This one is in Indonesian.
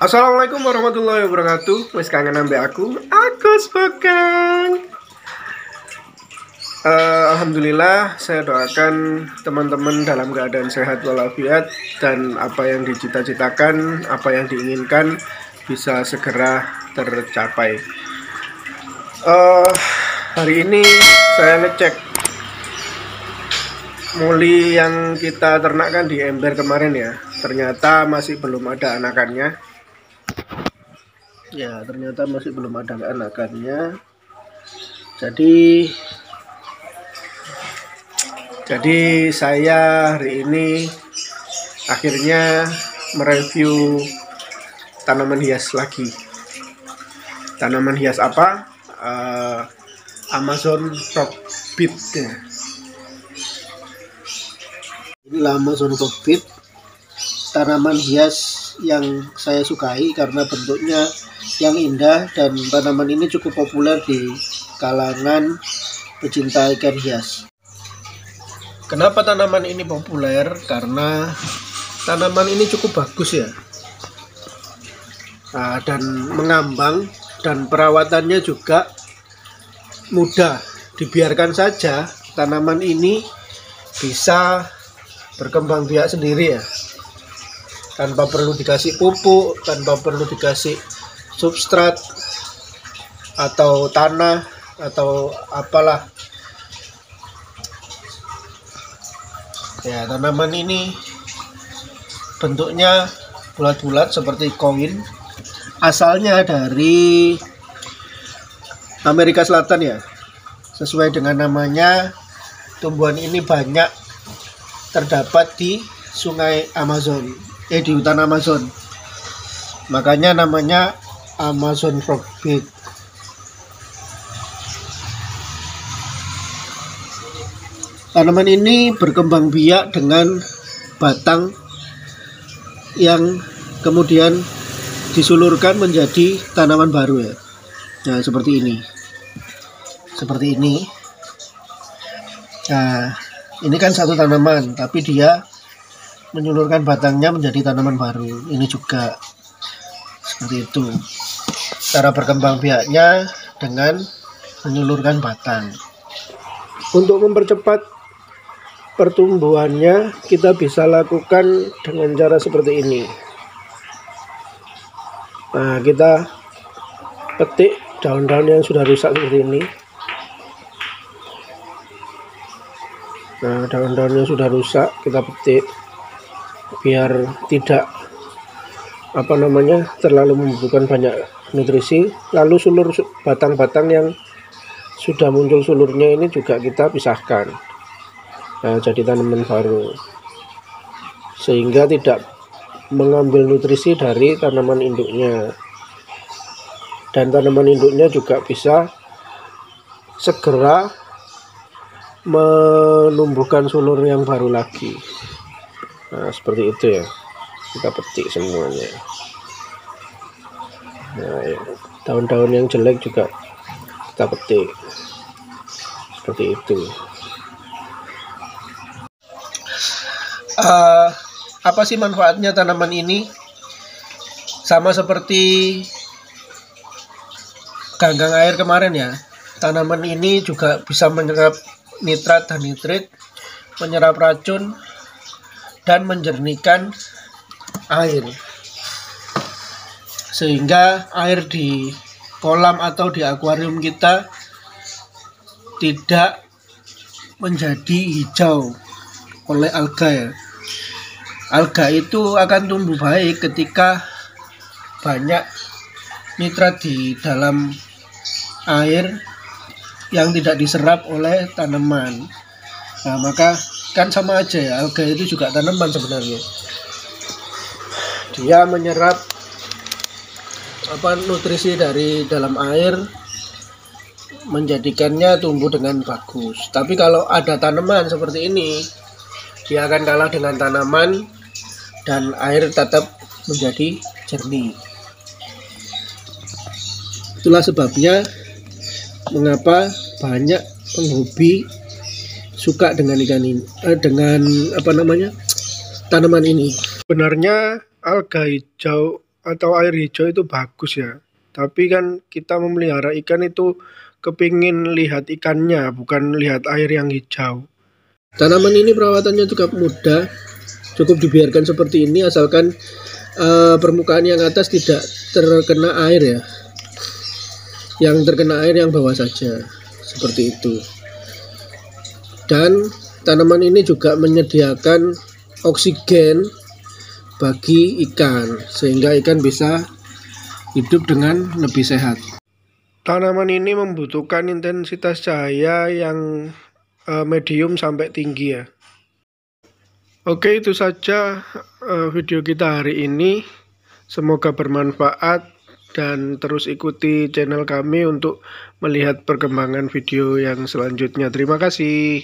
Assalamualaikum warahmatullahi wabarakatuh. Wes kangen ambek aku sepekan. Alhamdulillah, saya doakan teman-teman dalam keadaan sehat walafiat dan apa yang dicita-citakan, apa yang diinginkan bisa segera tercapai. Hari ini saya ngecek muli yang kita ternakkan di ember kemarin ya. Ternyata masih belum ada anakannya. Ya, ternyata masih belum ada anakannya. Jadi saya hari ini akhirnya mereview tanaman hias lagi. Tanaman hias apa? Amazon Rockbit ya. Inilah Amazon Rockbit, tanaman hias yang saya sukai karena bentuknya yang indah dan tanaman ini cukup populer di kalangan pecinta ikan hias. Kenapa tanaman ini populer? Karena tanaman ini cukup bagus ya, dan mengambang, dan perawatannya juga mudah. Dibiarkan saja tanaman ini bisa berkembang biak sendiri ya, tanpa perlu dikasih pupuk, tanpa perlu dikasih substrat atau tanah atau apalah ya. Tanaman ini bentuknya bulat-bulat seperti koin, asalnya dari Amerika Selatan ya. Sesuai dengan namanya, tumbuhan ini banyak terdapat di sungai Amazon, di hutan Amazon. Makanya namanya Amazon Rockbit. Tanaman ini berkembang biak dengan batang yang kemudian disulurkan menjadi tanaman baru ya. Nah, seperti ini. Seperti ini. Nah, ini kan satu tanaman, tapi dia menyulurkan batangnya menjadi tanaman baru. Ini juga seperti itu. Cara berkembang biaknya dengan menyulurkan batang. Untuk mempercepat pertumbuhannya, kita bisa lakukan dengan cara seperti ini. Nah, kita petik daun-daun yang sudah rusak seperti ini. Nah, daun-daun yang sudah rusak kita petik biar tidak terlalu membutuhkan banyak nutrisi. Lalu sulur batang-batang yang sudah muncul sulurnya ini juga kita pisahkan. Nah, jadi tanaman baru, sehingga tidak mengambil nutrisi dari tanaman induknya, dan tanaman induknya juga bisa segera menumbuhkan sulur yang baru lagi. Nah, seperti itu ya, kita petik semuanya. Nah, ya, daun-daun yang jelek juga kita petik seperti itu. Apa sih manfaatnya tanaman ini? Sama seperti ganggang air kemarin ya, tanaman ini juga bisa menyerap nitrat dan nitrit, menyerap racun, dan menjernihkan air, sehingga air di kolam atau di akuarium kita tidak menjadi hijau oleh alga ya. Alga itu akan tumbuh baik ketika banyak nitrat di dalam air yang tidak diserap oleh tanaman. Nah, maka kan sama aja ya, alga itu juga tanaman sebenarnya. Dia menyerap nutrisi dari dalam air, menjadikannya tumbuh dengan bagus. Tapi kalau ada tanaman seperti ini, dia akan kalah dengan tanaman dan air tetap menjadi jernih. Itulah sebabnya mengapa banyak penghobi suka dengan tanaman ini. Sebenarnya alga hijau atau air hijau itu bagus ya. Tapi kan kita memelihara ikan itu kepingin lihat ikannya, bukan lihat air yang hijau. Tanaman ini perawatannya cukup mudah, cukup dibiarkan seperti ini asalkan permukaan yang atas tidak terkena air ya. Yang terkena air yang bawah saja, seperti itu. Dan tanaman ini juga menyediakan oksigen bagi ikan, sehingga ikan bisa hidup dengan lebih sehat. Tanaman ini membutuhkan intensitas cahaya yang medium sampai tinggi ya. Oke, itu saja video kita hari ini. Semoga bermanfaat dan terus ikuti channel kami untuk melihat perkembangan video yang selanjutnya. Terima kasih.